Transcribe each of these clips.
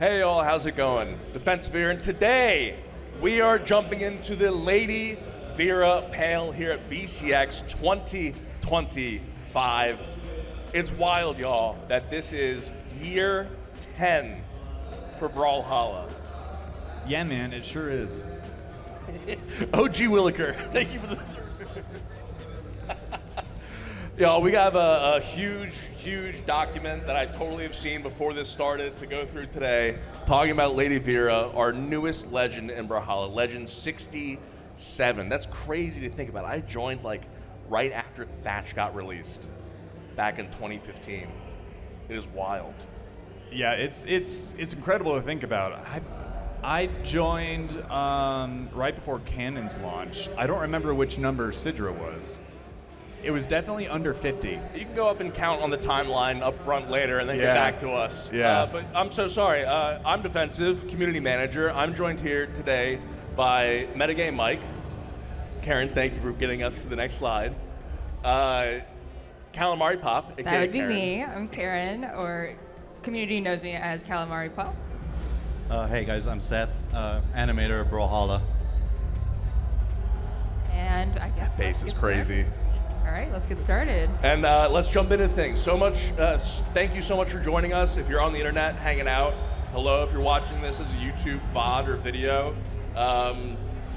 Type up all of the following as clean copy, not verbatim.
Hey all, how's it going? Diffensive here, and today we are jumping into the Lady Vera Panel here at BCX 2025. It's wild, y'all, that this is year 10 for Brawlhalla. Yeah, man, it sure is. OG Williker, thank you for the... Y'all, we have a huge document that I totally have seen before this started to go through today, talking about Lady Vera, our newest legend in Brawlhalla, Legend 67. That's crazy to think about. I joined like right after Thatch got released back in 2015. It is wild. Yeah, it's incredible to think about. I joined right before Canon's launch. I don't remember which number Sidra was. It was definitely under 50. You can go up and count on the timeline up front later and then get back to us. Yeah. But I'm so sorry. I'm Diffensive, community manager. I'm joined here today by MetagameMike. Karen, thank you for getting us to the next slide. Calamari-Pop, aka That would be Karen. me. I'm Karen, or community knows me as Calamari-Pop. Hey guys, I'm Seth, Animator of Brawlhalla. And I guess That face let's is get crazy. started. All right, let's get started. And let's jump into things. Thank you so much for joining us. If you're on the internet hanging out, hello. If you're watching this as a YouTube VOD or video,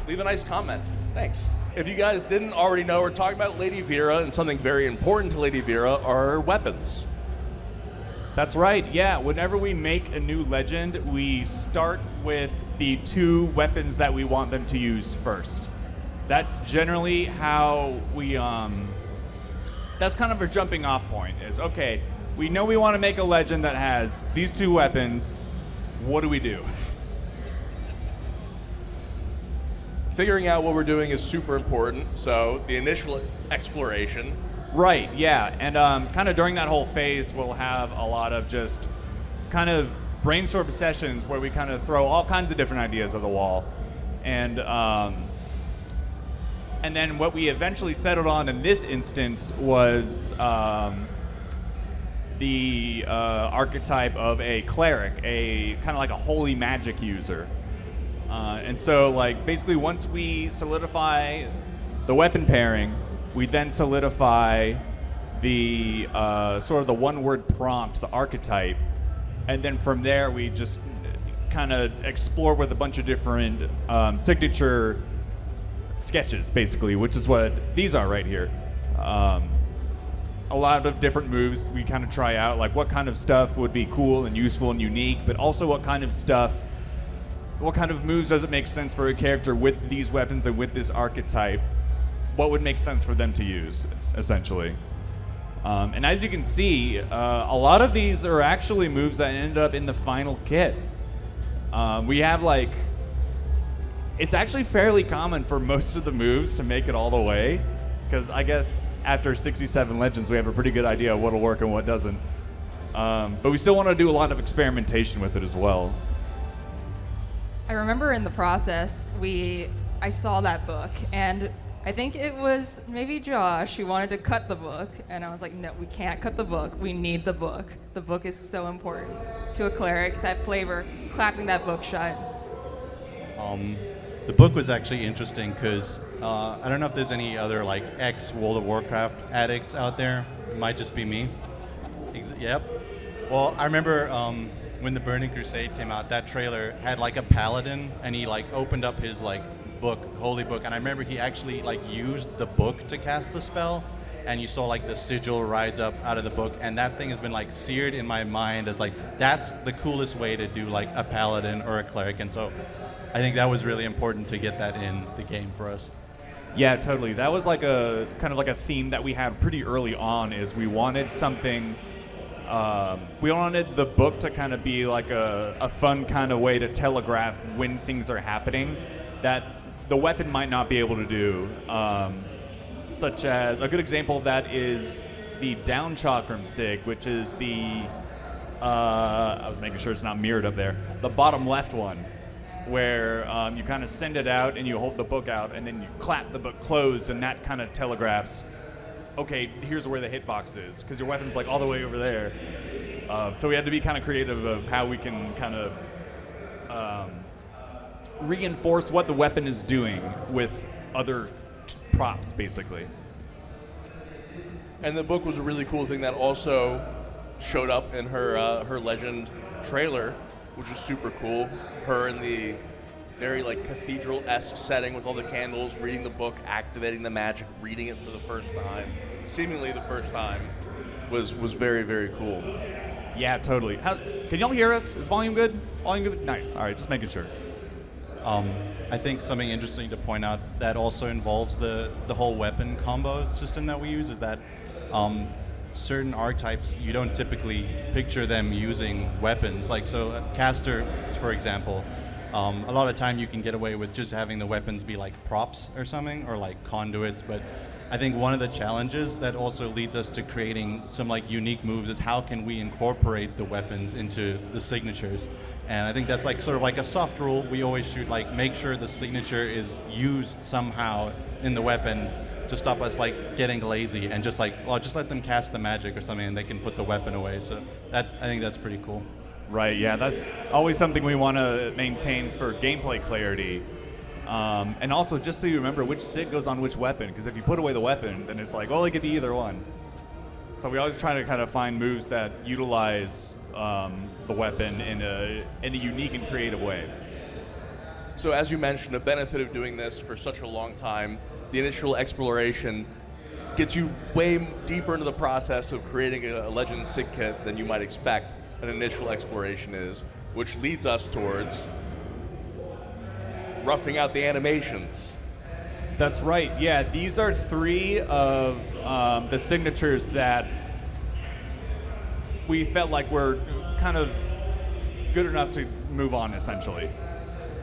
leave a nice comment. Thanks. If you guys didn't already know, we're talking about Lady Vera, and something very important to Lady Vera are her weapons. That's right, yeah. Whenever we make a new legend, we start with the two weapons that we want them to use first. That's generally how we, that's kind of our jumping off point is, okay, we know we want to make a legend that has these two weapons. What do we do? Figuring out what we're doing is super important, so the initial exploration. Right, yeah, and kind of during that whole phase, we'll have a lot of just kind of brainstorm sessions where we kind of throw all kinds of different ideas at the wall. And then what we eventually settled on in this instance was the archetype of a cleric, a kind of like a holy magic user. And so like basically once we solidify the weapon pairing, we then solidify the sort of the one-word prompt, the archetype, and then from there we just kind of explore with a bunch of different signature sketches, basically, which is what these are right here. A lot of different moves we kind of try out, like what kind of stuff would be cool and useful and unique, but also what kind of moves does it make sense for a character with these weapons and with this archetype? What would make sense for them to use, essentially. And as you can see, a lot of these are actually moves that ended up in the final kit. We have like, it's actually fairly common for most of the moves to make it all the way, because I guess after 67 Legends, we have a pretty good idea of what'll work and what doesn't. But we still want to do a lot of experimentation with it as well. I remember in the process, I saw that book, and I think it was maybe Josh who wanted to cut the book, and I was like, no, we can't cut the book. We need the book. The book is so important to a cleric, that flavor, clapping that book shut. The book was actually interesting because I don't know if there's any other like ex-World of Warcraft addicts out there. It might just be me. Yep. Well, I remember when the Burning Crusade came out, that trailer had like a paladin, and he like opened up his like book, holy book, and I remember he actually like used the book to cast the spell, and you saw like the sigil rise up out of the book, and that thing has been like seared in my mind as like that's the coolest way to do like a paladin or a cleric, and so I think that was really important to get that in the game for us. Yeah, totally. That was like a kind of like a theme that we had pretty early on. Is we wanted something. We wanted the book to kind of be like a fun kind of way to telegraph when things are happening that the weapon might not be able to do. Such as a good example of that is the down chakram sig, which is the I was making sure it's not mirrored up there. The bottom left one, where you kind of send it out and you hold the book out and then you clap the book closed, and that kind of telegraphs, okay, here's where the hitbox is, because your weapon's like all the way over there. So we had to be kind of creative of how we can kind of reinforce what the weapon is doing with other props, basically. And the book was a really cool thing that also showed up in her Legend trailer, which was super cool. Her in the very like cathedral-esque setting with all the candles, reading the book, activating the magic, reading it for the first time, seemingly the first time, was very, very cool. Yeah, totally. Can y'all hear us? Is volume good? Volume good? Nice. All right, just making sure. I think something interesting to point out that also involves the whole weapon combo system that we use is that certain archetypes, you don't typically picture them using weapons. Like, so a caster, for example, a lot of time you can get away with just having the weapons be like props or something, or like conduits, but I think one of the challenges that also leads us to creating some like unique moves is how can we incorporate the weapons into the signatures. And I think that's like sort of like a soft rule. We always should like make sure the signature is used somehow in the weapon to stop us like getting lazy and just like, well, just let them cast the magic or something and they can put the weapon away. So I think that's pretty cool. Right, yeah, that's always something we want to maintain for gameplay clarity. And also, just so you remember which sig goes on which weapon, because if you put away the weapon, then it's like, well, it could be either one. So we always try to kind of find moves that utilize the weapon in a unique and creative way. So as you mentioned, the benefit of doing this for such a long time, the initial exploration gets you way deeper into the process of creating a Legend sig kit than you might expect an initial exploration is, which leads us towards roughing out the animations. That's right. Yeah, these are 3 of the signatures that we felt like were kind of good enough to move on, essentially,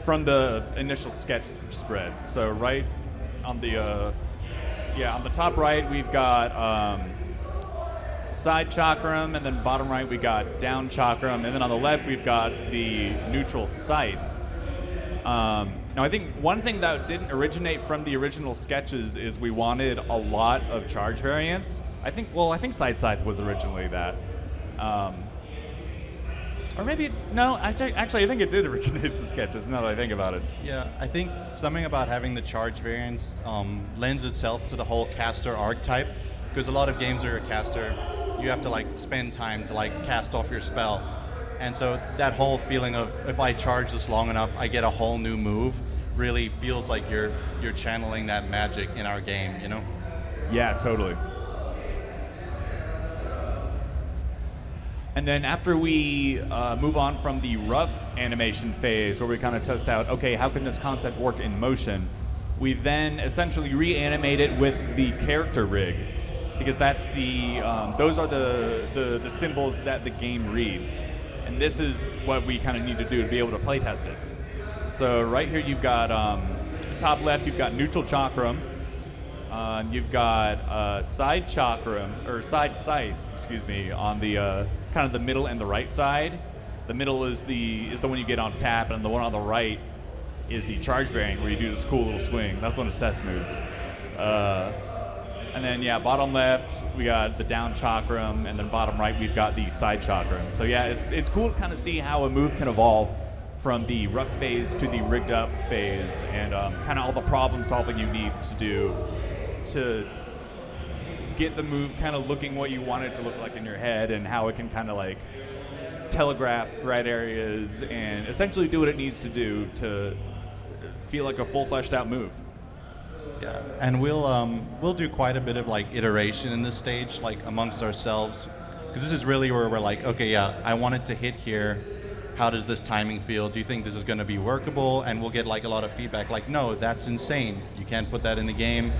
from the initial sketch spread. So right on the on the top right we've got side chakram, and then bottom right we got down chakram, and then on the left we've got the neutral scythe. Now, I think one thing that didn't originate from the original sketches is we wanted a lot of charge variants. I think Side Scythe was originally that. Or maybe, no, actually I think it did originate in the sketches, now that I think about it. Yeah, I think something about having the charge variants lends itself to the whole caster archetype, because a lot of games where you're a caster, you have to like spend time to like cast off your spell. And so that whole feeling of if I charge this long enough, I get a whole new move, really feels like you're channeling that magic in our game, you know? Yeah, totally. And then after we move on from the rough animation phase, where we kind of test out, okay, how can this concept work in motion? We then essentially reanimate it with the character rig, because that's those are the symbols that the game reads. And this is what we kind of need to do to be able to play test it. So right here you've got, top left, you've got neutral chakram. You've got side chakram, or side scythe, excuse me, on the kind of the middle and the right side. The middle is the one you get on tap, and the one on the right is the charge variant, where you do this cool little swing. That's one of Seth's moves. And then, yeah, bottom left, we got the down chakram, and then bottom right, we've got the side chakram. So yeah, it's cool to kind of see how a move can evolve from the rough phase to the rigged up phase, and kind of all the problem solving you need to do to get the move kind of looking what you want it to look like in your head, and how it can kind of like telegraph threat areas and essentially do what it needs to do to feel like a full fleshed out move. Yeah, and we'll do quite a bit of like iteration in this stage, like amongst ourselves, because this is really where we're like, okay, yeah, I want it to hit here. How does this timing feel? Do you think this is going to be workable? And we'll get like a lot of feedback, like, no, that's insane. You can't put that in the game,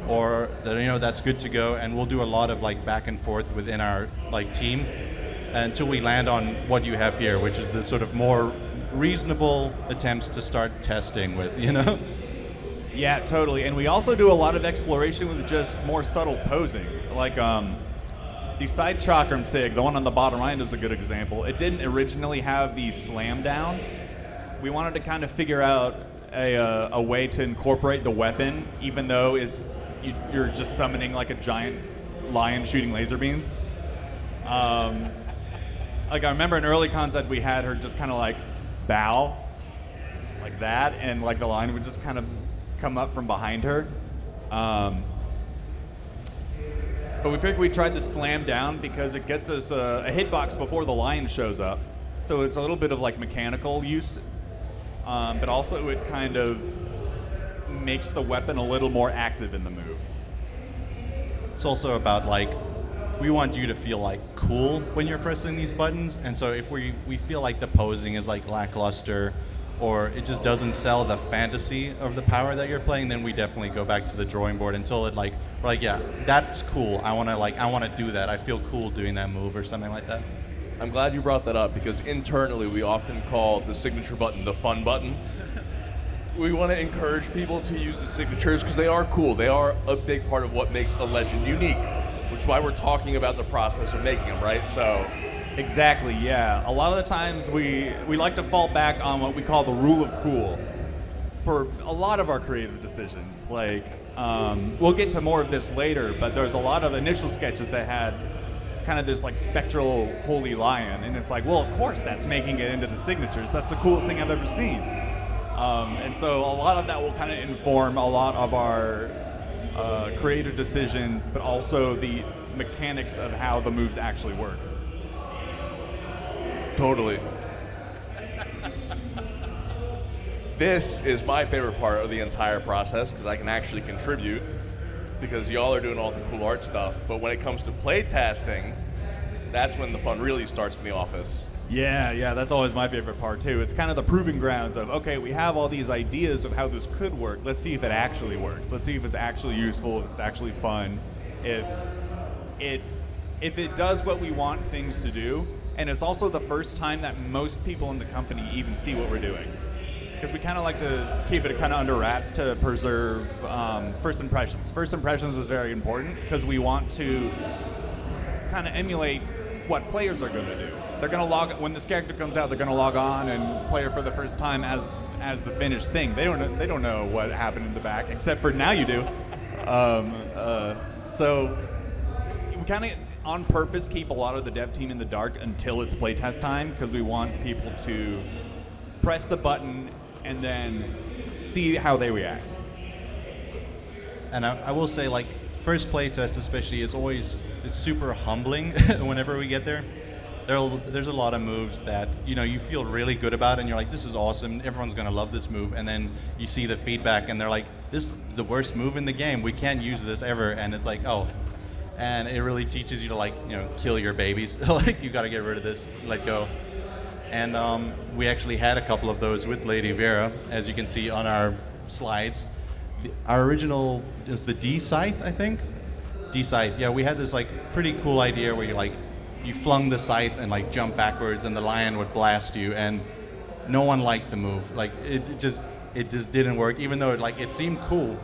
or that's good to go. And we'll do a lot of like back and forth within our like team until we land on what you have here, which is the sort of more reasonable attempts to start testing with, you know. Yeah, totally. And we also do a lot of exploration with just more subtle posing. Like the side chakram sig, the one on the bottom right is a good example. It didn't originally have the slam down. We wanted to kind of figure out a way to incorporate the weapon, even though you're just summoning like a giant lion shooting laser beams. Like I remember in early concept we had her just kind of like bow like that, and like the line would just kind of come up from behind her. But we figured we tried to slam down because it gets us a hitbox before the line shows up. So it's a little bit of like mechanical use, but also it kind of makes the weapon a little more active in the move. It's also about like, we want you to feel like cool when you're pressing these buttons, and so if we feel like the posing is like lackluster, or it just doesn't sell the fantasy of the power that you're playing, then we definitely go back to the drawing board until it like, we're like, yeah, that's cool. I want to do that. I feel cool doing that move or something like that. I'm glad you brought that up because internally we often call the signature button the fun button. We want to encourage people to use the signatures because they are cool. They are a big part of what makes a legend unique, which is why we're talking about the process of making them, right? So. Exactly, yeah. A lot of the times we like to fall back on what we call the rule of cool for a lot of our creative decisions. Like, we'll get to more of this later, but there's a lot of initial sketches that had kind of this like spectral holy lion, and it's like, well, of course that's making it into the signatures. That's the coolest thing I've ever seen. And so a lot of that will kind of inform a lot of our creative decisions, but also the mechanics of how the moves actually work. Totally. This is my favorite part of the entire process because I can actually contribute because y'all are doing all the cool art stuff. But when it comes to playtesting, that's when the fun really starts in the office. Yeah, that's always my favorite part too. It's kind of the proving grounds of, okay, we have all these ideas of how this could work. Let's see if it actually works. Let's see if it's actually useful, if it's actually fun, if it does what we want things to do. And it's also the first time that most people in the company even see what we're doing. Because we kind of like to keep it kind of under wraps to preserve first impressions. First impressions is very important because we want to kind of emulate what players are going to do. They're going to when this character comes out, they're going to log on and play it for the first time as the finished thing. They don't know what happened in the back, except for now you do. So we kind of on purpose keep a lot of the dev team in the dark until it's playtest time because we want people to press the button and then see how they react. And I will say, like, first playtest especially it's super humbling whenever we get there. There's a lot of moves that you feel really good about and you're like, this is awesome, everyone's gonna love this move, and then you see the feedback and they're like, this is the worst move in the game, we can't use this ever, and it's like, oh. And it really teaches you to kill your babies. Like, you got to get rid of this, let go. And we actually had a couple of those with Lady Vera, as you can see on our slides. Our original is the D scythe, I think. D scythe. Yeah, we had this like pretty cool idea where you flung the scythe and like jump backwards, and the lion would blast you, and no one liked the move. Like it just didn't work, even though it seemed cool.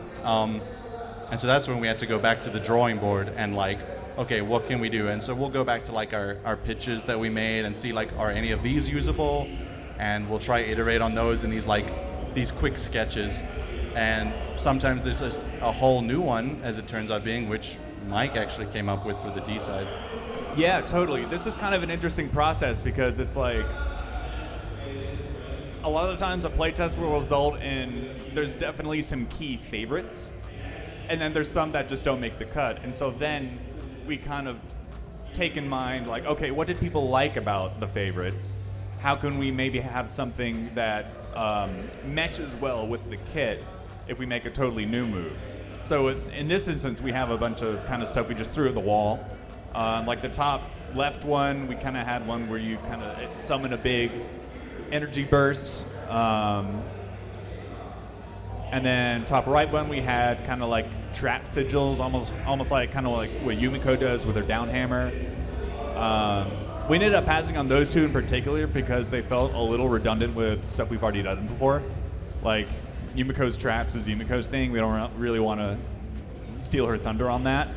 And so that's when we had to go back to the drawing board and like, okay, what can we do? And so we'll go back to like our pitches that we made and see like, are any of these usable? And we'll try iterate on those in these quick sketches. And sometimes there's just a whole new one, as it turns out being, which Mike actually came up with for the D side. Yeah, totally. This is kind of an interesting process because it's like, a lot of the times a playtest will result in, there's definitely some key favorites. And then there's some that just don't make the cut. And so then we kind of take in mind, like, okay, what did people like about the favorites? How can we maybe have something that meshes well with the kit if we make a totally new move? So in this instance, we have a bunch of kind of stuff we just threw at the wall. Like the top left one, we kind of had one where you kind of summon a big energy burst. And then top right one, we had kind of like trap sigils, almost like kind of like what Yumiko does with her down hammer. We ended up passing on those two in particular because they felt a little redundant with stuff we've already done before. Like Yumiko's traps is Yumiko's thing. We don't really want to steal her thunder on that.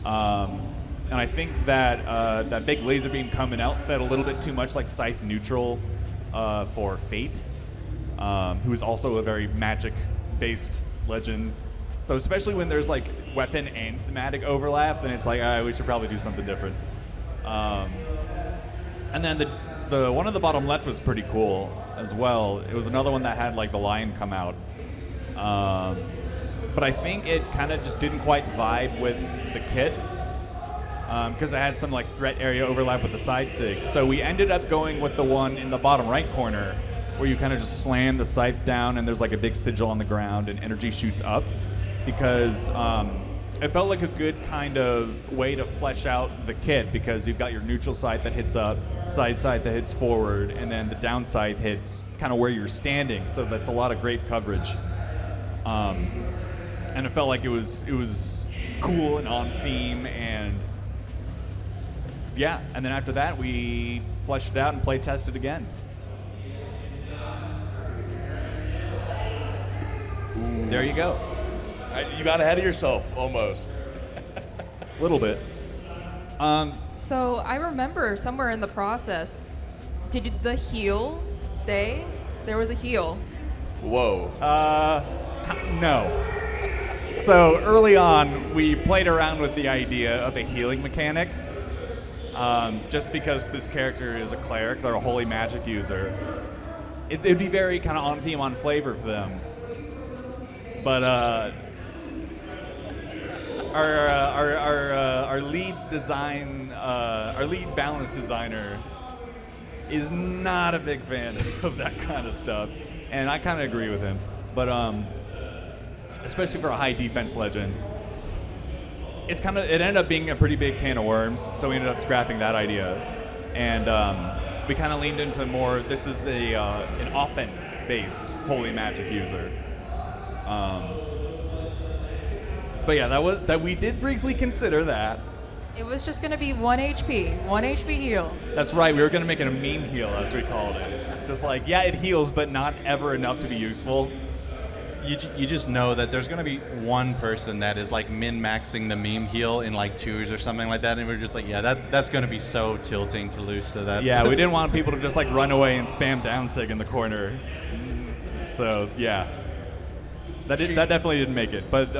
And I think that that big laser beam coming out felt a little bit too much like Scythe neutral for Fate, who is also a very magic-based legend. So especially when there's like weapon and thematic overlap, then it's like, all right, we should probably do something different. And And then the one of the bottom left was pretty cool as well. It was another one that had like the lion come out. But I think it kind of just didn't quite vibe with the kit because it had some like threat area overlap with the side sig. So we ended up going with the one in the bottom right corner where you kind of just slam the scythe down and there's like a big sigil on the ground and energy shoots up because it felt like a good kind of way to flesh out the kit because you've got your neutral scythe that hits up, side scythe that hits forward, and then the down scythe hits kind of where you're standing. So that's a lot of great coverage. And it felt like it was cool and on theme, and yeah. And then after that, we fleshed it out and play tested again. Ooh. There you go. You got ahead of yourself, almost. A little bit. So I remember somewhere in the process, did the heel stay? There was a heel. Whoa. No. So early on, we played around with the idea of a healing mechanic. Just because this character is a cleric, they're a holy magic user. It'd be very kind of on theme, on flavor for them. But our lead balance designer is not a big fan of that kind of stuff, and I kind of agree with him. But especially for a high defense legend, it ended up being a pretty big can of worms. So we ended up scrapping that idea, and we kind of leaned into more. This is an offense-based holy magic user. But yeah, that we did briefly consider that. It was just going to be 1 HP heal. That's right. We were going to make it a meme heal, as we called it. Just like, yeah, it heals, but not ever enough to be useful. You just know that there's going to be one person that is like min-maxing the meme heal in like 2s or something like that, and we're just like, yeah, that's going to be so tilting to lose to that. Yeah, we didn't want people to just like run away and spam downsig in the corner. So yeah, that definitely didn't make it. But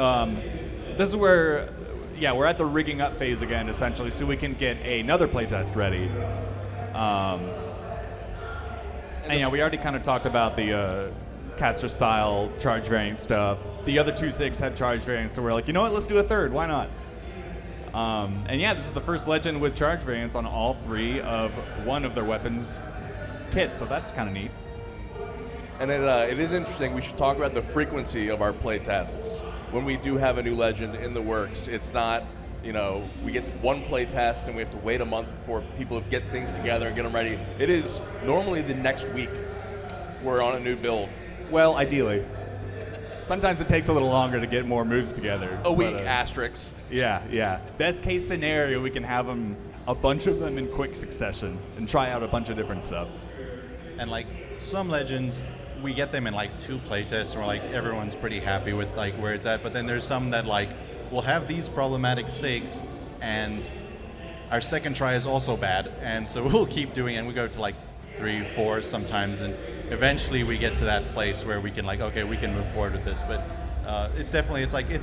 this is where, yeah, we're at the rigging up phase again, essentially, so we can get another playtest ready. And yeah, we already kind of talked about the caster style charge variant stuff. The other 2 SIGs had charge variants, so we're like, you know what, let's do a third, why not? And yeah, this is the first legend with charge variants on all 3 of one of their weapons kits, so that's kind of neat. And it is interesting, we should talk about the frequency of our play tests. When we do have a new legend in the works, it's not, we get one play test and we have to wait a month before people get things together and get them ready. It is normally the next week we're on a new build. Well, ideally. Sometimes it takes a little longer to get more moves together. A week, asterisks. Yeah. Best case scenario, we can have a bunch of them in quick succession and try out a bunch of different stuff. And like some legends, we get them in like 2 playtests, and we're like, everyone's pretty happy with like where it's at. But then there's some that like will have these problematic SIGs, and our second try is also bad, and so we'll keep doing it. And we go to like 3, 4 sometimes, and eventually we get to that place where we can like, okay, we can move forward with this. But it's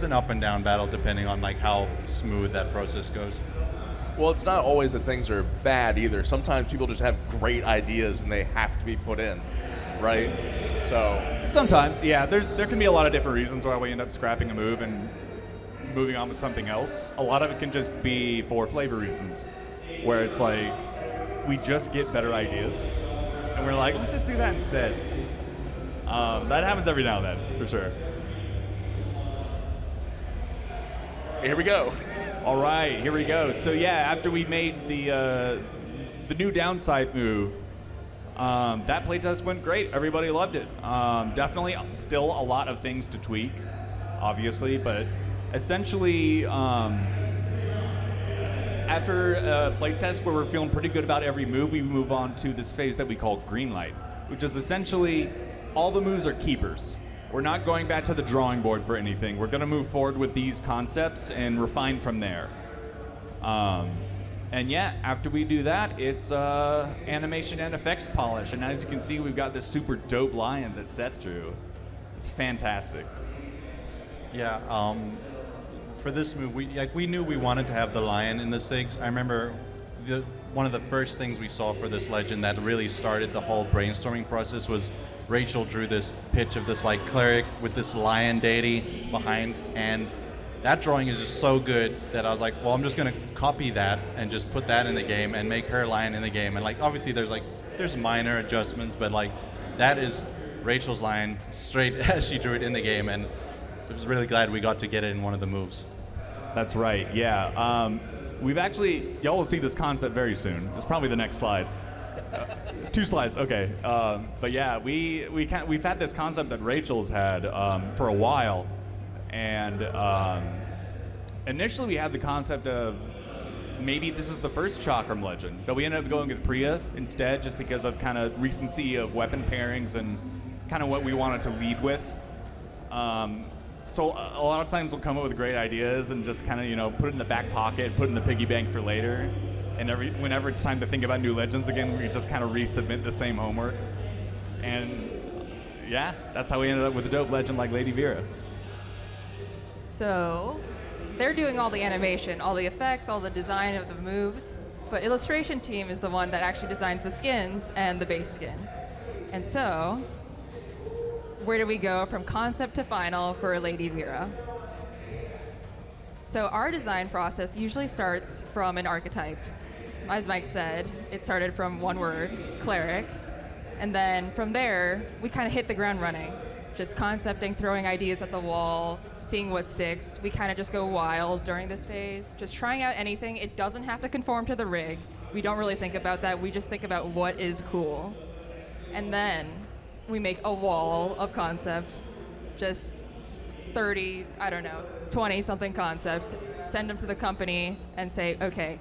an up and down battle depending on like how smooth that process goes. Well, it's not always that things are bad either. Sometimes people just have great ideas and they have to be put in, right? So sometimes, yeah, there can be a lot of different reasons why we end up scrapping a move and moving on with something else. A lot of it can just be for flavor reasons, where it's like we just get better ideas and we're like, let's just do that instead. That happens every now and then, for sure. Here we go. All right, here we go. So yeah, after we made the new downside move, that playtest went great. Everybody loved it. Definitely still a lot of things to tweak, obviously, but essentially after a playtest where we're feeling pretty good about every move, we move on to this phase that we call Greenlight, which is essentially all the moves are keepers. We're not going back to the drawing board for anything. We're going to move forward with these concepts and refine from there. And yeah, after we do that, it's animation and effects polish. And as you can see, we've got this super dope lion that Seth drew. It's fantastic. Yeah, for this move, we knew we wanted to have the lion in the SIGs. I remember one of the first things we saw for this legend that really started the whole brainstorming process was Rachel drew this pitch of this like cleric with this lion deity behind, and that drawing is just so good that I was like, well, I'm just gonna copy that and just put that in the game and make her lion in the game. And like obviously there's minor adjustments, but like that is Rachel's line straight as she drew it in the game, and I was really glad we got to get it in one of the moves. That's right, yeah. We've actually, y'all will see this concept very soon. It's probably the next slide. 2 slides, okay. But yeah, we've had this concept that Rachel's had for a while, and initially we had the concept of maybe this is the first Chakram legend, but we ended up going with Priya instead, just because of kind of recency of weapon pairings and kind of what we wanted to lead with. So a lot of times we'll come up with great ideas and just kind of, put it in the back pocket, put it in the piggy bank for later. And whenever it's time to think about new legends again, we just kind of resubmit the same homework. And yeah, that's how we ended up with a dope legend like Lady Vera. So they're doing all the animation, all the effects, all the design of the moves, but illustration team is the one that actually designs the skins and the base skin. And so, where do we go from concept to final for Lady Vera? So our design process usually starts from an archetype. As Mike said, it started from one word, cleric, and then from there, we kind of hit the ground running. Just concepting, throwing ideas at the wall, seeing what sticks. We kind of just go wild during this phase, just trying out anything. It doesn't have to conform to the rig. We don't really think about that. We just think about what is cool. And then we make a wall of concepts, just 30, 20 something concepts, send them to the company and say, okay,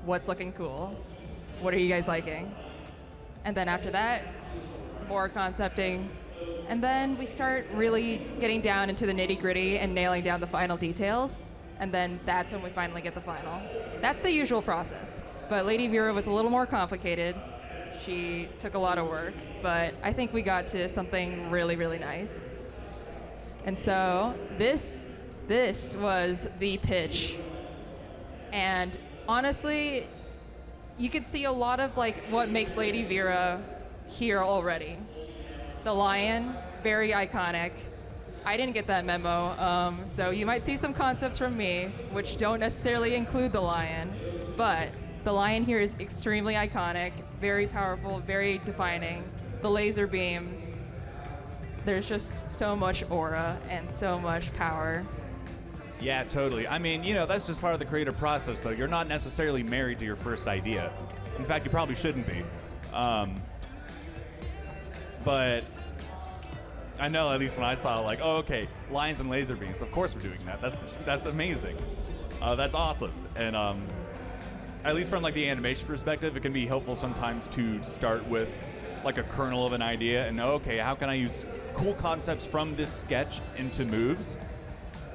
what's looking cool? What are you guys liking? And then after that, more concepting. And then we start really getting down into the nitty-gritty and nailing down the final details. And then that's when we finally get the final. That's the usual process. But Lady Vera was a little more complicated. She took a lot of work, but I think we got to something really, really nice. And so this was the pitch. And honestly, you could see a lot of what makes Lady Vera here already. The lion, very iconic. I didn't get that memo, so you might see some concepts from me, which don't necessarily include the lion, but the lion here is extremely iconic, very powerful, very defining. The laser beams, there's just so much aura and so much power. Yeah, totally. I mean, that's just part of the creative process, though. You're not necessarily married to your first idea. In fact, you probably shouldn't be. But I know, at least when I saw, okay, lions and laser beams. Of course we're doing that. That's amazing. That's awesome. And at least from the animation perspective, it can be helpful sometimes to start with a kernel of an idea and know, okay, how can I use cool concepts from this sketch into moves?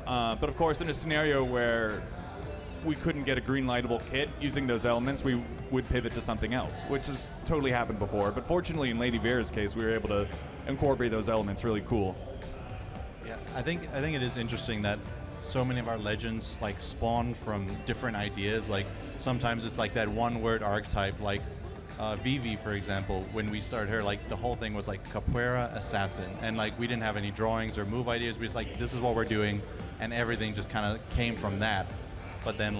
But of course, in a scenario where we couldn't get a greenlightable kit using those elements, we would pivot to something else, which has totally happened before. But fortunately, in Lady Vera's case, we were able to incorporate those elements really cool. Yeah, I think it is interesting that so many of our legends spawn from different ideas. Sometimes it's that one-word archetype, Vivi, for example. When we started her, the whole thing was capoeira assassin, and we didn't have any drawings or move ideas. We just this is what we're doing, and everything just kind of came from that. But then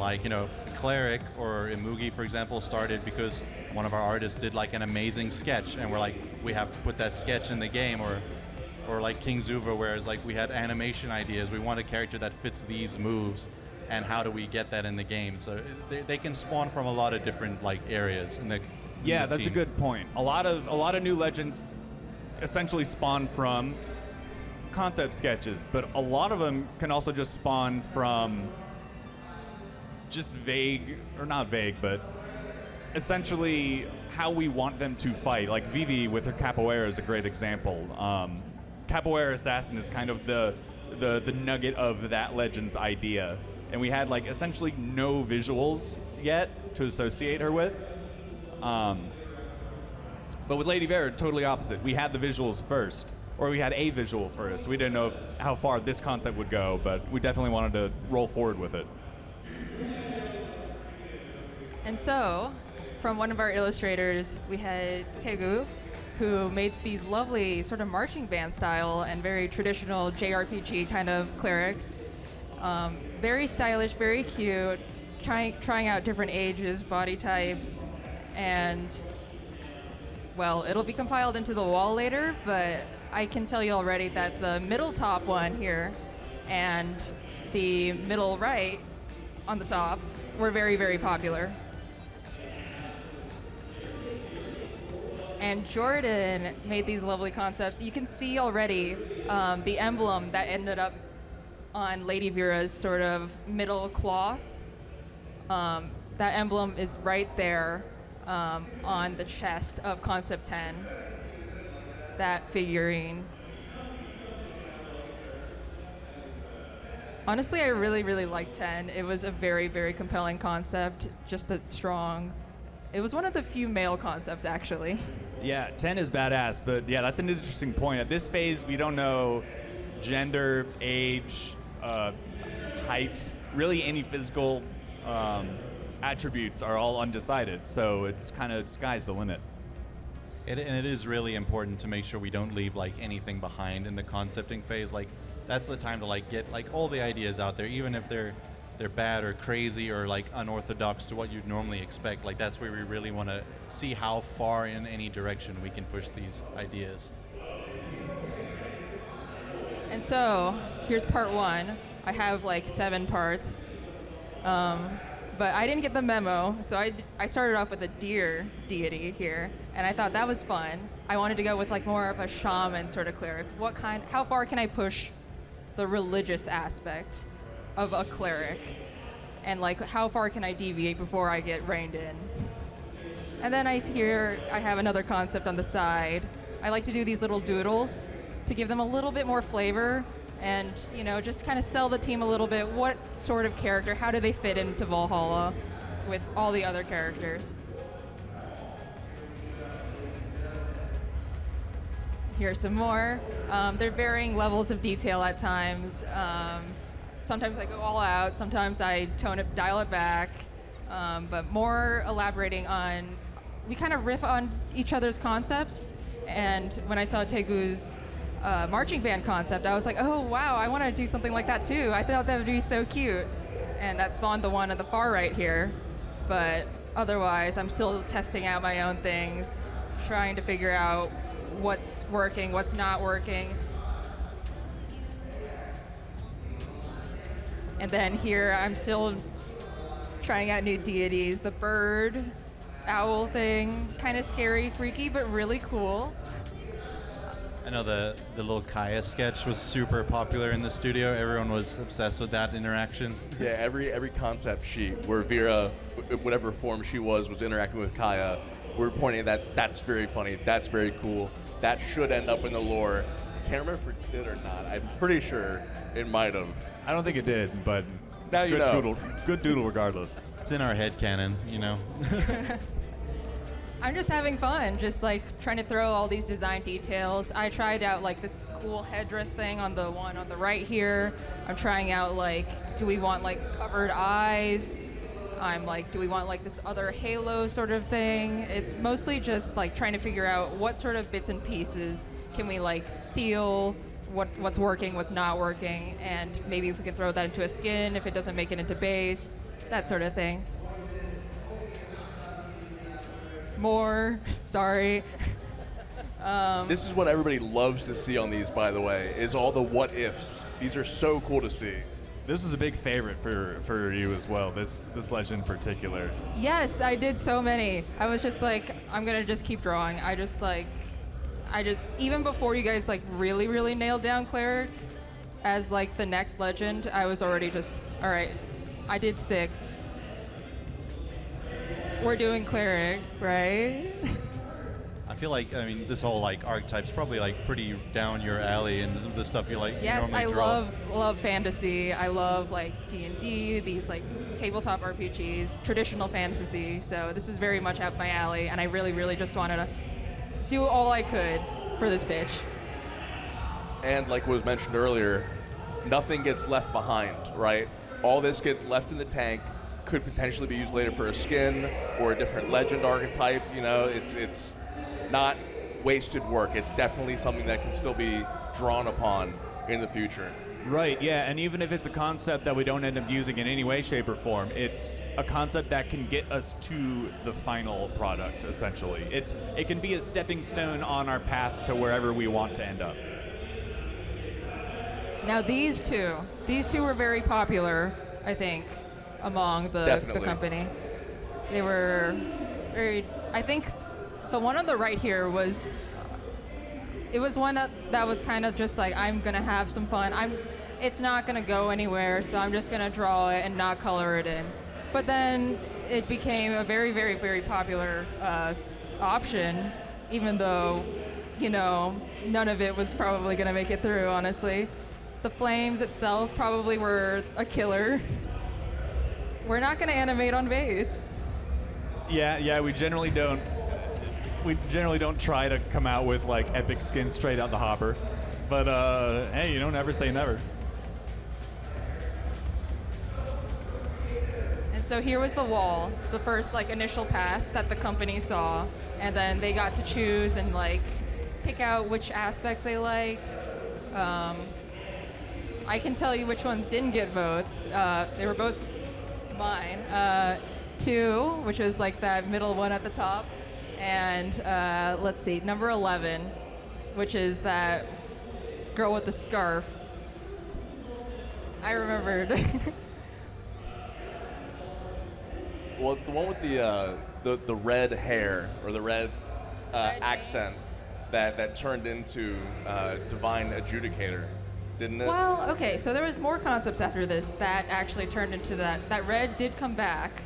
cleric or Imugi, for example, started because one of our artists did an amazing sketch, and we're we have to put that sketch in the game, or King Zuva, whereas we had animation ideas. We want a character that fits these moves, and how do we get that in the game? So they can spawn from a lot of different areas in the Yeah, that's team. a good point. A lot of new legends essentially spawn from concept sketches, but a lot of them can also just spawn from just vague, or not vague, but essentially how we want them to fight. Vivi with her capoeira is a great example. Capoeira assassin is kind of the nugget of that legend's idea, and we had essentially no visuals yet to associate her with. But with Lady Vera, totally opposite. We had the visuals first, or we had a visual first. We didn't know how far this concept would go, but we definitely wanted to roll forward with it. And so, from one of our illustrators, we had Tegu, who made these lovely sort of marching band style and very traditional JRPG kind of clerics. Very stylish, very cute, trying out different ages, body types, and, well, it'll be compiled into the wall later, but I can tell you already that the middle top one here and the middle right on the top were very, very popular. And Jordan made these lovely concepts. You can see already the emblem that ended up on Lady Vera's sort of middle cloth. That emblem is right there on the chest of Concept 10, that figurine. Honestly, I really, really liked 10. It was a very, very compelling concept, just that strong. It was one of the few male concepts, actually. Yeah, 10 is badass, but yeah, that's an interesting point. At this phase, we don't know gender, age, height, really any physical attributes are all undecided, so it's kind of sky's the limit. And it is really important to make sure we don't leave like anything behind in the concepting phase. Like that's the time to like get like all the ideas out there, even if they're bad or crazy or like unorthodox to what you'd normally expect. Like that's where we really want to see how far in any direction we can push these ideas. And so here's part 1. I have like 7 parts, but I didn't get the memo, so I started off with a deer deity here, and I thought that was fun. I wanted to go with like more of a shaman sort of cleric. How far can I push the religious aspect of a cleric, and like how far can I deviate before I get reined in? And then I have another concept on the side. I like to do these little doodles to give them a little bit more flavor and, you know, just kind of sell the team a little bit. What sort of character, how do they fit into Brawlhalla with all the other characters? Here's some more. They're varying levels of detail at times. Sometimes I go all out, sometimes I dial it back, but more elaborating on, we kind of riff on each other's concepts, and when I saw Tegu's marching band concept, I was like, oh wow, I want to do something like that too. I thought that would be so cute, and that spawned the one on the far right here, but otherwise I'm still testing out my own things, trying to figure out what's working, what's not working. And then here, I'm still trying out new deities. The bird, owl thing, kind of scary, freaky, but really cool. I know the little Kaya sketch was super popular in the studio. Everyone was obsessed with that interaction. Yeah, every concept sheet where Vera, whatever form she was interacting with Kaya, we're pointing at that's very funny, that's very cool. That should end up in the lore. I can't remember if it did or not. I'm pretty sure it might have. I don't think it did, but Now you know. Good doodle regardless. It's in our head canon, you know. I'm just having fun, just like trying to throw all these design details. I tried out like this cool headdress thing on the one on the right here. I'm trying out like, do we want like covered eyes? I'm like, do we want like this other halo sort of thing? It's mostly just like trying to figure out what sort of bits and pieces can we like steal, what's working, what's not working, and maybe if we can throw that into a skin if it doesn't make it into base, that sort of thing. More, sorry. This is what everybody loves to see on these, by the way, is all the what ifs. These are so cool to see. This is a big favorite for you as well, this legend in particular. Yes, I did so many. I was just like, I'm gonna just keep drawing. I just even before you guys like really nailed down Cleric as like the next legend, I was already just, all right, I did 6. We're doing Cleric, right? I feel like, I mean, this whole like archetype's probably like pretty down your alley and the stuff you like. Yes, you I normally draw. love fantasy. I love like D&D, these like tabletop RPGs, traditional fantasy. So this is very much up my alley, and I really just wanted to do all I could for this pitch. And like was mentioned earlier, nothing gets left behind, right? All this gets left in the tank, could potentially be used later for a skin or a different legend archetype. You know, it's not wasted work. It's definitely something that can still be drawn upon in the future. Right, yeah, and even if it's a concept that we don't end up using in any way, shape, or form, it's a concept that can get us to the final product, essentially. It can be a stepping stone on our path to wherever we want to end up. Now these two were very popular, I think, among the company. They were very, I think the one on the right here was, it was one that was kind of just like, I'm gonna have some fun. It's not gonna go anywhere, so I'm just gonna draw it and not color it in. But then it became a very, very, very popular option, even though, you know, none of it was probably gonna make it through, honestly. The flames itself probably were a killer. We're not gonna animate on base. Yeah, we generally don't try to come out with like epic skins straight out the hopper. But hey, you don't ever say never. And so here was the wall, the first like initial pass that the company saw, and then they got to choose and like pick out which aspects they liked. I can tell you which ones didn't get votes. They were both mine. 2, which is like that middle one at the top, and let's see, number 11, which is that girl with the scarf. I remembered. Well, it's the one with the red hair or the red accent that turned into Divine Adjudicator, didn't it? Well, okay, so there was more concepts after this that actually turned into that. That red did come back,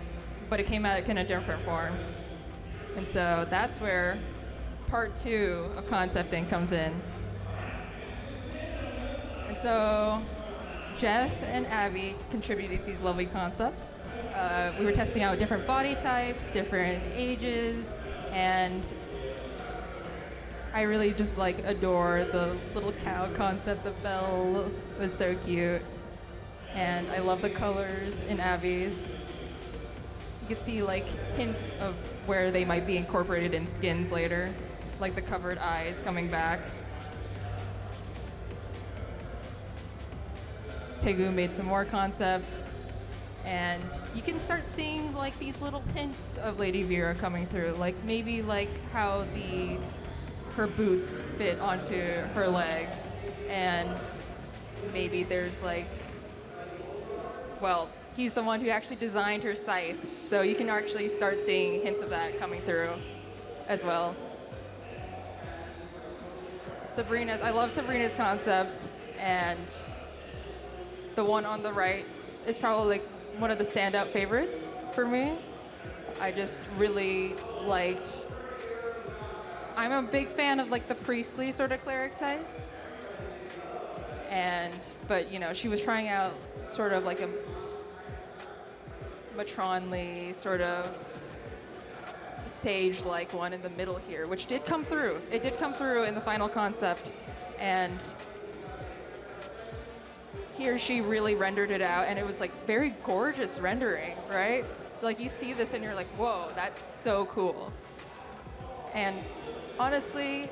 but it came out in a different form. And so that's where part 2 of concepting comes in. And so Jeff and Abby contributed these lovely concepts. We were testing out different body types, different ages, and I really just like adore the little cow concept. The bell was so cute, and I love the colors in Abby's. You can see like hints of where they might be incorporated in skins later, like the covered eyes coming back. Tegu made some more concepts, and you can start seeing like these little hints of Lady Vera coming through, like maybe like how her boots fit onto her legs, and maybe there's like, well, he's the one who actually designed her scythe, so you can actually start seeing hints of that coming through as well. I love Sabrina's concepts, and the one on the right is probably like one of the standout favorites for me. I just really liked, I'm a big fan of like the priestly sort of cleric type. But you know, she was trying out sort of like a matronly sort of sage-like one in the middle here, which did come through. It did come through in the final concept, and here she really rendered it out, and it was like very gorgeous rendering, right? Like you see this and you're like, whoa, that's so cool. And honestly,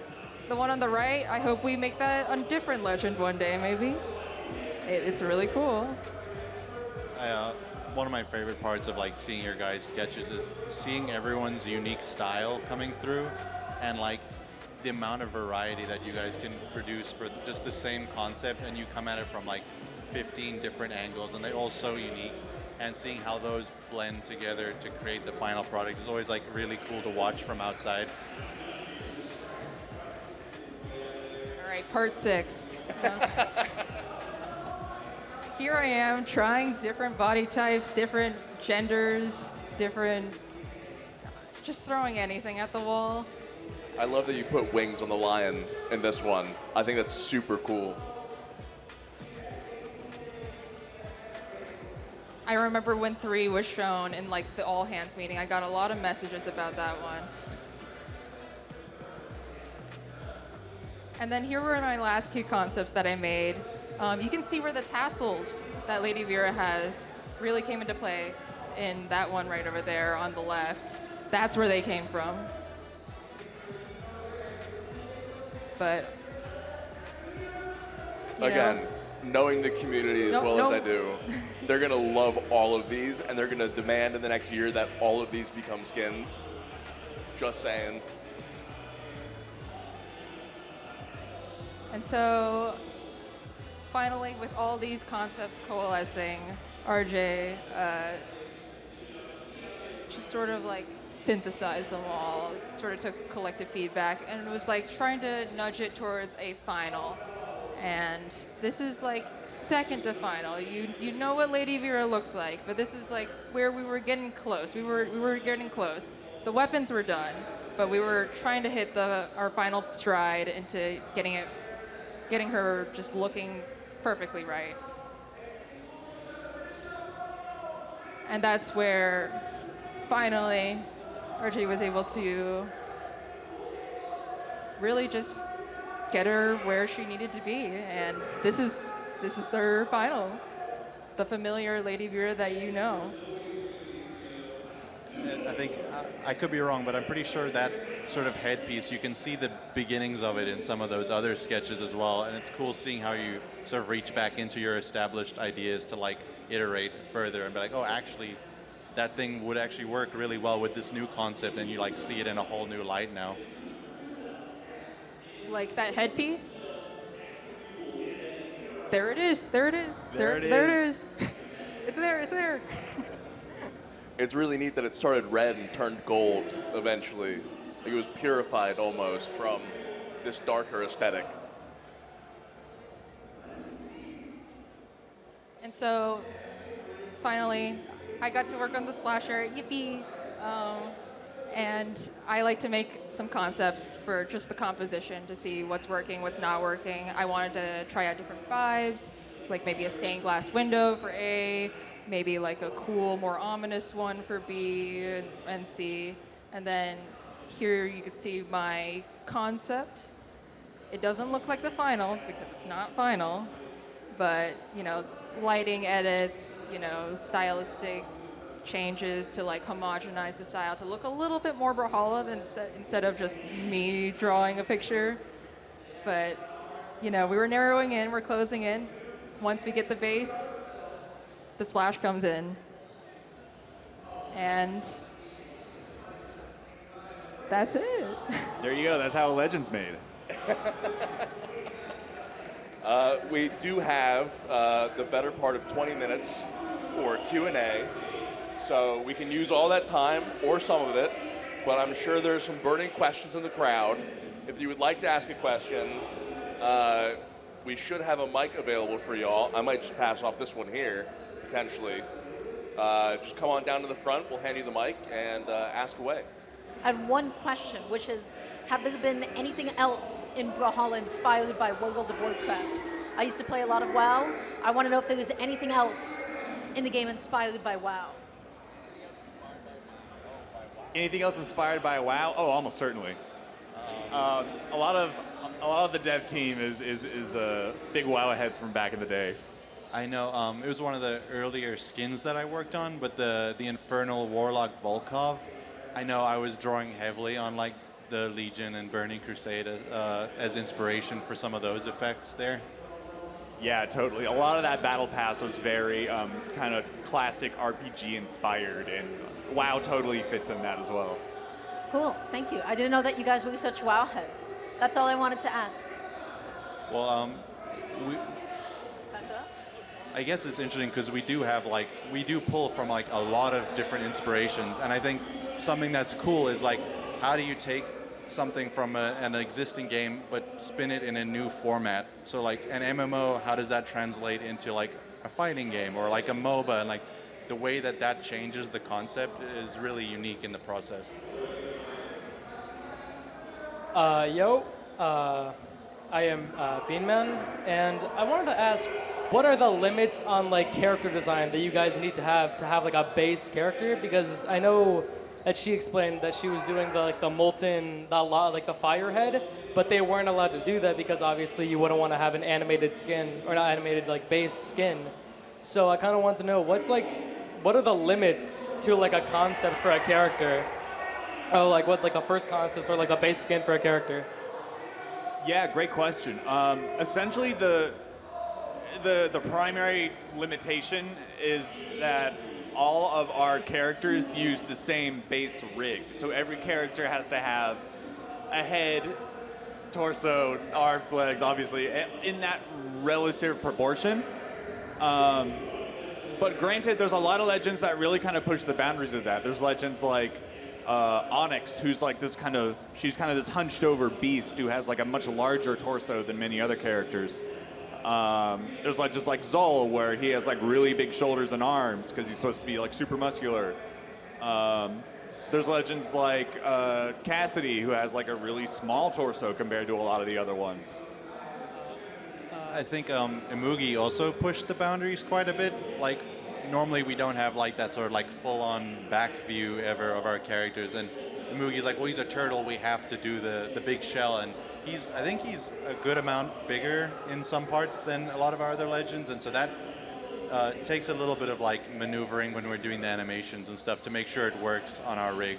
the one on the right, I hope we make that a different legend one day, maybe. It's really cool. One of my favorite parts of like seeing your guys' sketches is seeing everyone's unique style coming through, and like the amount of variety that you guys can produce for just the same concept, and you come at it from like 15 different angles, and they're all so unique, and seeing how those blend together to create the final product is always like really cool to watch from outside. All right, part 6. Here I am trying different body types, different genders, just throwing anything at the wall. I love that you put wings on the lion in this one. I think that's super cool. I remember when 3 was shown in like the all hands meeting, I got a lot of messages about that one. And then here were my last 2 concepts that I made. You can see where the tassels that Lady Vera has really came into play. in that one right over there on the left. That's where they came from. But again, knowing the community as well as I do, they're gonna love all of these, and they're gonna demand in the next year that all of these become skins. Just saying. And so, finally, with all these concepts coalescing, RJ just sort of like synthesized them all, sort of took collective feedback, and it was like trying to nudge it towards a final. And this is like second to final. You know what Lady Vera looks like, but this is like where we were getting close. We were getting close. The weapons were done, but we were trying to hit our final stride into getting her just looking perfectly right. And that's where finally RJ was able to really just get her where she needed to be, and this is their final, the familiar Lady Vera that you know. And I think I could be wrong, but I'm pretty sure that sort of headpiece, you can see the beginnings of it in some of those other sketches as well, and it's cool seeing how you sort of reach back into your established ideas to like iterate further and be like, oh, actually that thing would actually work really well with this new concept, and you like see it in a whole new light now. Like that headpiece. There it is. There it is. There it is. It's there. It's there. It's really neat that it started red and turned gold eventually. Like it was purified almost from this darker aesthetic. And so, finally, I got to work on the splasher. Yippee! And I like to make some concepts for just the composition to see what's working, what's not working. I wanted to try out different vibes, like maybe a stained glass window for A, maybe like a cool, more ominous one for B and C. And then here you can see my concept. It doesn't look like the final because it's not final, but lighting edits, stylistic changes to like homogenize the style to look a little bit more Brawlhalla than instead of just me drawing a picture. But we were narrowing in, we're closing in. Once we get the base, the splash comes in, and that's it. There you go. That's how a legend's made. We do have the better part of 20 minutes for Q&A. So we can use all that time or some of it, but I'm sure there's some burning questions in the crowd. If you would like to ask a question, we should have a mic available for y'all. I might just pass off this one here, potentially. Just come on down to the front, we'll hand you the mic and ask away. I had one question, which is, have there been anything else in Brawlhalla inspired by World of Warcraft? I used to play a lot of WoW. I want to know if there was anything else in the game inspired by WoW. Anything else inspired by WoW? Oh, almost certainly. A lot of the dev team is big WoW heads from back in the day. I know it was one of the earlier skins that I worked on, but the Infernal Warlock Volkov, I know I was drawing heavily on like the Legion and Burning Crusade as inspiration for some of those effects there. Yeah, totally. A lot of that battle pass was very kind of classic RPG inspired, and WoW totally fits in that as well. Cool, thank you. I didn't know that you guys were such WoW heads. That's all I wanted to ask. Well, Pass it up? I guess it's interesting because we do pull from like a lot of different inspirations, and I think something that's cool is like, how do you take something from an existing game but spin it in a new format? So like an MMO, how does that translate into like a fighting game or like a MOBA, and like the way that changes the concept is really unique in the process. I am Beanman, and I wanted to ask, what are the limits on like character design that you guys need to have like a base character? Because I know that she explained that she was doing the molten, the fire head, but they weren't allowed to do that because obviously you wouldn't want to have an animated skin, or not animated, like base skin. So I kind of want to know what's like what are the limits to like a concept for a character? Oh, like what, like the first concept or like the base skin for a character? Yeah, great question. Essentially, the primary limitation is that all of our characters use the same base rig. So every character has to have a head, torso, arms, legs, obviously, in that relative proportion. But granted, there's a lot of legends that really kind of push the boundaries of that. There's legends like Onyx, who's like this kind of, she's kind of this hunched over beast who has like a much larger torso than many other characters. There's like just like Zol, where he has like really big shoulders and arms because he's supposed to be like super muscular. There's legends like Cassidy, who has like a really small torso compared to a lot of the other ones. I think Imugi also pushed the boundaries quite a bit. Like, normally we don't have like that sort of like full-on back view ever of our characters, and Imugi's like, well, he's a turtle, we have to do the big shell, and I think he's a good amount bigger in some parts than a lot of our other legends, and so that takes a little bit of like maneuvering when we're doing the animations and stuff to make sure it works on our rig.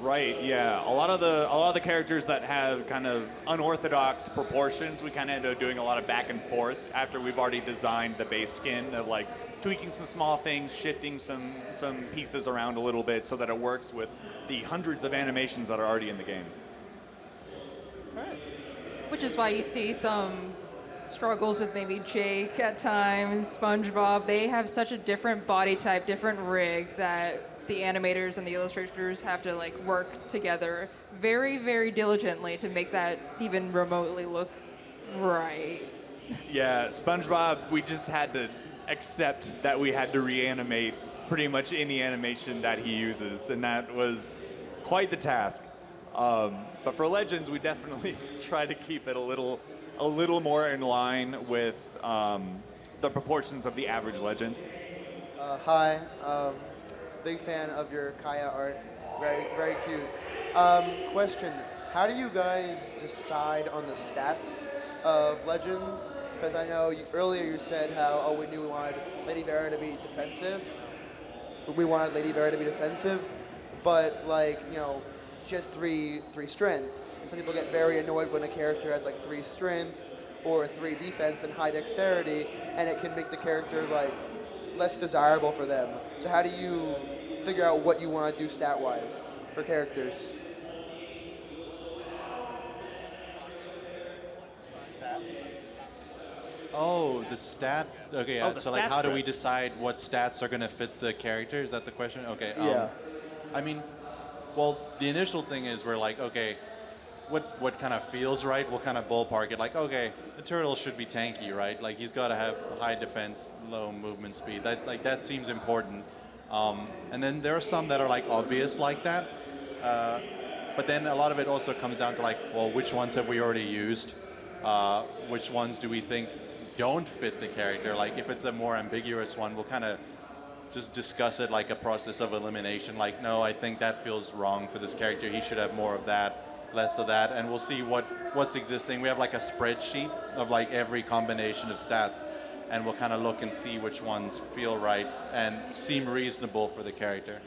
Right, yeah. A lot of the characters that have kind of unorthodox proportions, we kind of end up doing a lot of back and forth after we've already designed the base skin, of like tweaking some small things, shifting some pieces around a little bit so that it works with the hundreds of animations that are already in the game. Which is why you see some struggles with maybe Jake at times, SpongeBob. They have such a different body type, different rig, that the animators and the illustrators have to like work together very, very diligently to make that even remotely look right. Yeah, SpongeBob, we just had to accept that we had to reanimate pretty much any animation that he uses, and that was quite the task. But for Legends, we definitely try to keep it a little more in line with the proportions of the average Legend. Hi, big fan of your Kaya art. Very, very cute. Question: how do you guys decide on the stats of Legends? Because I know earlier you said how we knew we wanted Lady Vera to be defensive. We wanted Lady Vera to be defensive, but like, you know, she has three strength, and some people get very annoyed when a character has like 3 strength or 3 defense and high dexterity, and it can make the character like less desirable for them. So how do you figure out what you want to do stat-wise for characters? Oh, the stat. Okay, Oh, the so like, stat how do spread. we decide what stats are going to fit the character? Is that the question? Okay. Yeah. I mean, well, the initial thing is we're like, okay, what kind of feels right? We'll kind of ballpark it. Like, okay, the turtle should be tanky, right? Like, he's got to have high defense, low movement speed. That seems important. And then there are some that are like obvious like that. But then a lot of it also comes down to like, well, which ones have we already used? Which ones do we think don't fit the character? Like, if it's a more ambiguous one, we'll kind of just discuss it like a process of elimination. Like, no, I think that feels wrong for this character. He should have more of that, less of that, and we'll see what's existing. We have like a spreadsheet of like every combination of stats, and we'll kind of look and see which ones feel right and seem reasonable for the character.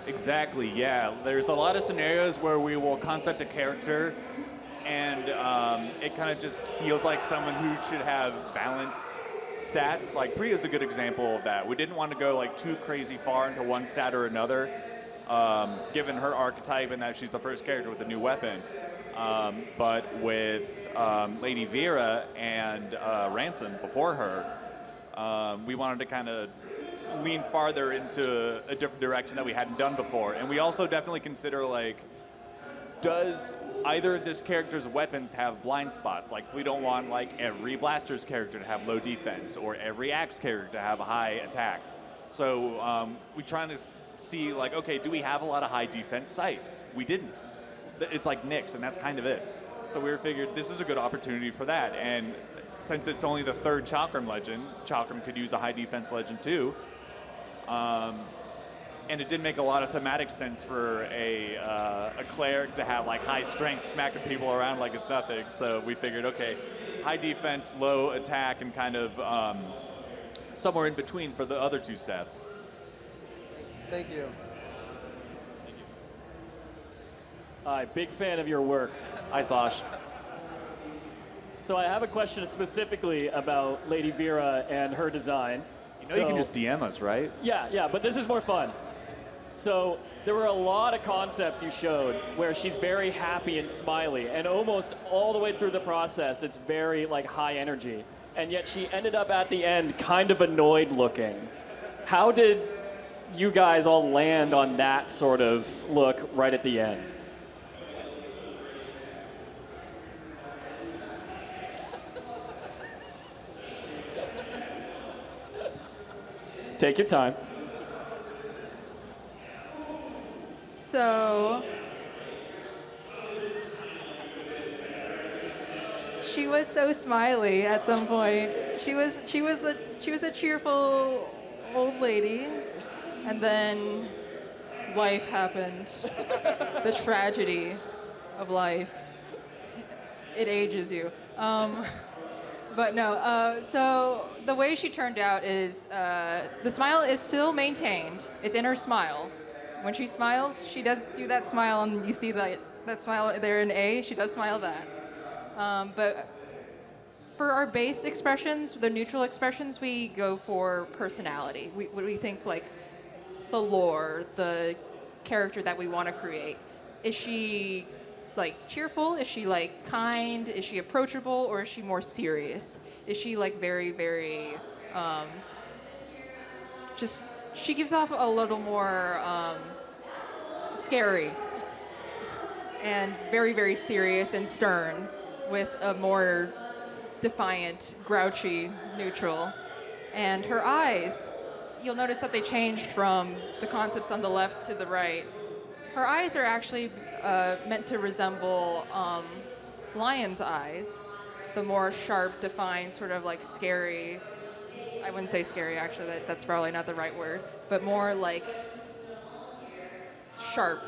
Exactly, yeah. There's a lot of scenarios where we will concept a character and it kind of just feels like someone who should have balanced stats. Like, Priya's a good example of that. We didn't want to go like too crazy far into one stat or another, given her archetype and that she's the first character with a new weapon. But with Lady Vera and Ransom before her, we wanted to kind of lean farther into a different direction that we hadn't done before. And we also definitely consider, like, does either of this character's weapons have blind spots? Like, we don't want like every Blaster's character to have low defense or every Axe character to have a high attack. So we trying to see, like, okay, do we have a lot of high defense sites? We didn't. It's like Nyx, and that's kind of it. So we figured this is a good opportunity for that. And since it's only the 3rd Chakram legend, Chakram could use a high defense legend too. And it did make a lot of thematic sense for a cleric to have like high strength smacking people around like it's nothing. So we figured, okay, high defense, low attack, and kind of somewhere in between for the other 2 stats. Thank you. Hi, big fan of your work. Hi, Sash. So I have a question specifically about Lady Vera and her design. You know you can just DM us, right? Yeah, but this is more fun. So there were a lot of concepts you showed where she's very happy and smiley, and almost all the way through the process, it's very like high energy. And yet she ended up at the end kind of annoyed looking. How did you guys all land on that sort of look right at the end? Take your time. So she was so smiley at some point. She was a cheerful old lady, and then life happened. The tragedy of life. It ages you. But no, so the way she turned out is the smile is still maintained. It's in her smile. When she smiles, she does do that smile, and you see that smile there in A. She does smile that. But for our base expressions, the neutral expressions, we go for personality. We think like the lore, the character that we want to create. Is she like cheerful? Is she like kind? Is she approachable, or is she more serious? Is she like very, very just she gives off a little more scary and very, very serious and stern, with a more defiant, grouchy neutral. And her eyes, you'll notice that they changed from the concepts on the left to the right. Her eyes are actually meant to resemble lion's eyes, the more sharp, defined, sort of like scary. I wouldn't say scary, actually, that's probably not the right word, but more like sharp.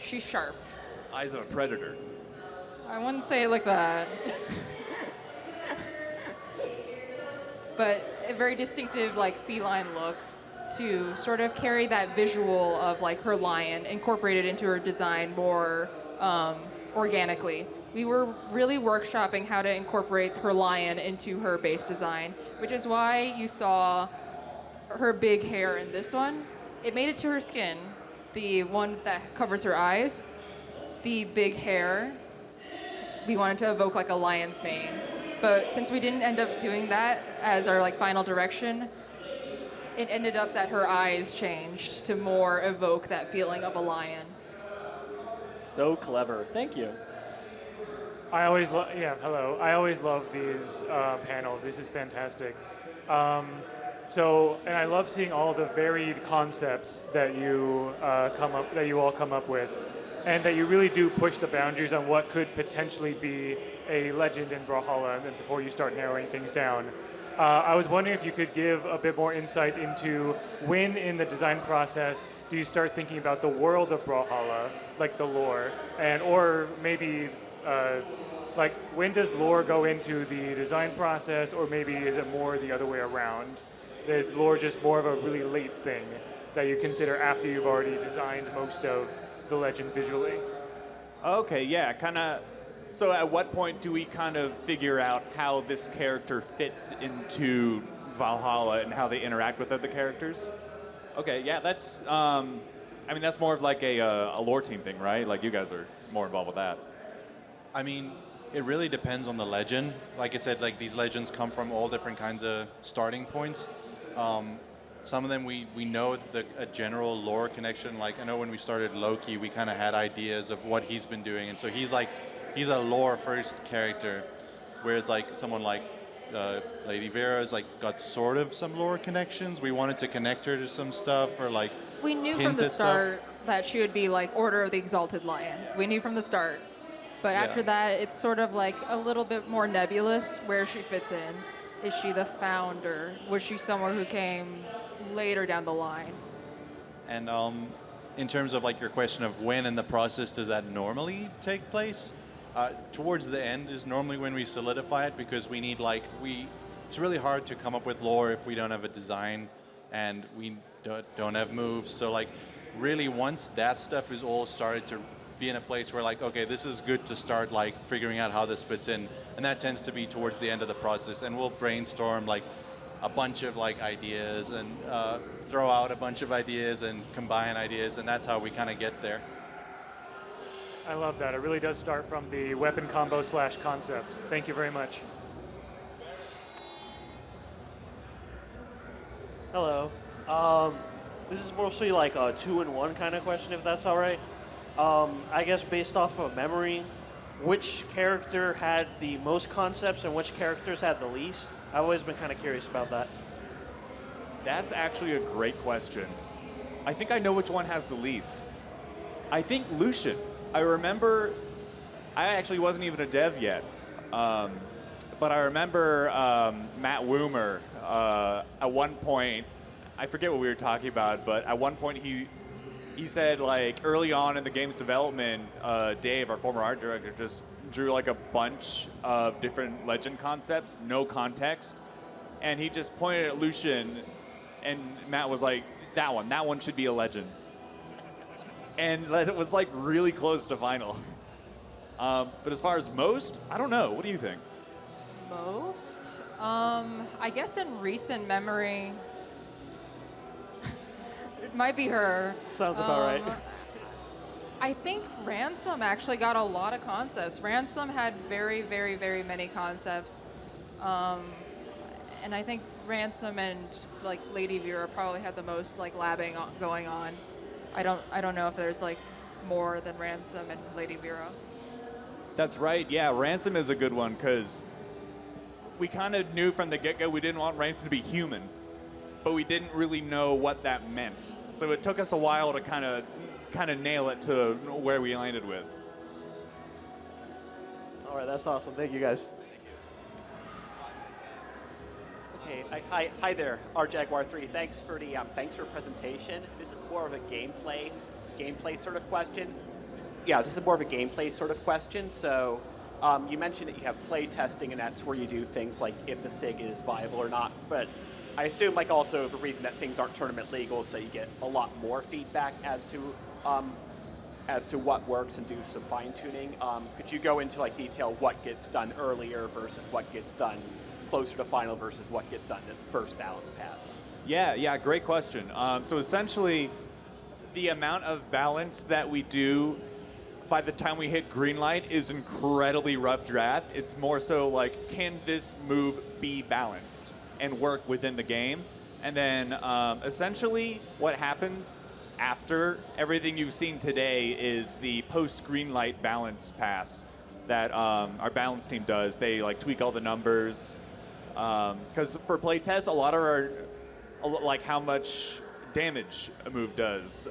She's sharp. Eyes of a predator. I wouldn't say it like that. But a very distinctive, like, feline look to sort of carry that visual of, like, her lion, incorporated into her design more organically. We were really workshopping how to incorporate her lion into her base design, which is why you saw her big hair in this one. It made it to her skin, the one that covers her eyes. The big hair, we wanted to evoke like a lion's mane. But since we didn't end up doing that as our like final direction, it ended up that her eyes changed to more evoke that feeling of a lion. So clever. Thank you. I always hello. I always love these panels. This is fantastic. And I love seeing all the varied concepts that you all come up with, and that you really do push the boundaries on what could potentially be a legend in Brawlhalla before you start narrowing things down. I was wondering if you could give a bit more insight into when in the design process do you start thinking about the world of Brawlhalla, like the lore, or maybe like when does lore go into the design process, or maybe is it more the other way around? Is lore just more of a really late thing that you consider after you've already designed most of the legend visually? Okay, yeah, kind of. So at what point do we kind of figure out how this character fits into Valhalla and how they interact with other characters? Okay, yeah, that's, I mean, that's more of like a lore team thing, right? Like you guys are more involved with that. I mean, it really depends on the legend. Like I said, like these legends come from all different kinds of starting points. Some of them we know a general lore connection. Like I know when we started Loki, we kind of had ideas of what he's been doing, and so he's a lore first character, whereas like someone like Lady Vera is like got sort of some lore connections. We wanted to connect her to some stuff, or like we knew from the start that she would be like Order of the Exalted Lion. We knew from the start. But after that, it's sort of like a little bit more nebulous where she fits in. Is she the founder? Was she someone who came later down the line? And in terms of like your question of when in the process does that normally take place, towards the end is normally when we solidify it, because we need it's really hard to come up with lore if we don't have a design. and we don't have moves. So like, really, once that stuff is all started to be in a place where like, okay, this is good to start like figuring out how this fits in, and that tends to be towards the end of the process, and we'll brainstorm like a bunch of like ideas and throw out a bunch of ideas and combine ideas, and that's how we kind of get there. I love that. It really does start from the weapon combo / concept. Thank you very much. Hello. This is mostly like a 2-in-1 kind of question, if that's all right. I guess based off of memory, which character had the most concepts and which characters had the least? I've always been kind of curious about that. That's actually a great question. I think I know which one has the least. I think Lucian. I remember, I actually wasn't even a dev yet, but I remember Matt Woomer at one point, I forget what we were talking about, but at one point he said like early on in the game's development, Dave, our former art director, just drew like a bunch of different legend concepts, no context, and he just pointed at Lucian, and Matt was like, that one should be a legend. And it was like really close to final. But as far as most, I don't know. What do you think? Most? I guess in recent memory, it might be her. Sounds about right. I think Ransom actually got a lot of concepts. Ransom had very, very, very many concepts. And I think Ransom and like Lady Vera probably had the most like labbing going on. I don't know if there's like more than Ransom and Lady Vera. That's right. Yeah, Ransom is a good one because we kind of knew from the get-go we didn't want Ransom to be human, but we didn't really know what that meant. So it took us a while to kind of nail it to where we landed with. All right, that's awesome. Thank you, guys. Okay, hi there, RJaguar3. Thanks for the presentation. This is more of a gameplay sort of question. Yeah, this is more of a gameplay sort of question. So you mentioned that you have playtesting, and that's where you do things like if the SIG is viable or not. But I assume like also the reason that things aren't tournament legal, so you get a lot more feedback as to what works and do some fine tuning. Could you go into like detail what gets done earlier versus what gets done closer to final versus what gets done at the first balance pass? Yeah, great question. So essentially, the amount of balance that we do by the time we hit Greenlight is incredibly rough draft. It's more so like, can this move be balanced and work within the game? And then essentially what happens after everything you've seen today is the post-Greenlight balance pass that our balance team does. They like tweak all the numbers. Because for playtests, a lot of our, like how much damage a move does.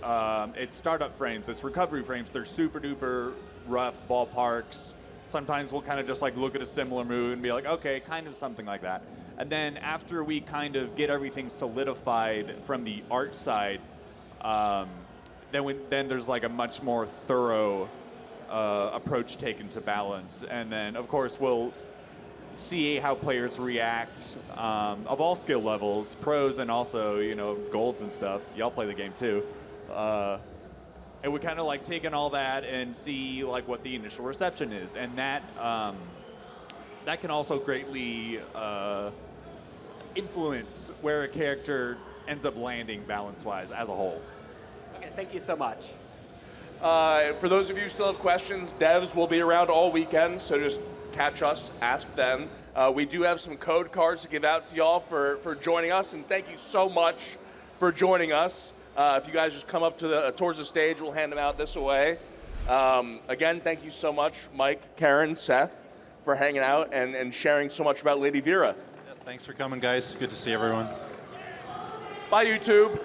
It's startup frames, it's recovery frames. They're super duper rough ballparks. Sometimes we'll kind of just like look at a similar move and be like, okay, kind of something like that. And then after we kind of get everything solidified from the art side, then there's like a much more thorough approach taken to balance. And then of course we'll see how players react of all skill levels, pros and also, golds and stuff. Y'all play the game too. And we kind of like take in all that and see like what the initial reception is. And that can also greatly influence where a character ends up landing balance-wise as a whole. Okay, thank you so much. For those of you who still have questions, devs will be around all weekend, so just catch us, ask them. We do have some code cards to give out to y'all for joining us, and thank you so much for joining us. If you guys just come up to towards the stage, we'll hand them out this way. Again, thank you so much, Mike, Karen, Seth, for hanging out and sharing so much about Lady Vera. Yeah, thanks for coming, guys. Good to see everyone. Bye, YouTube.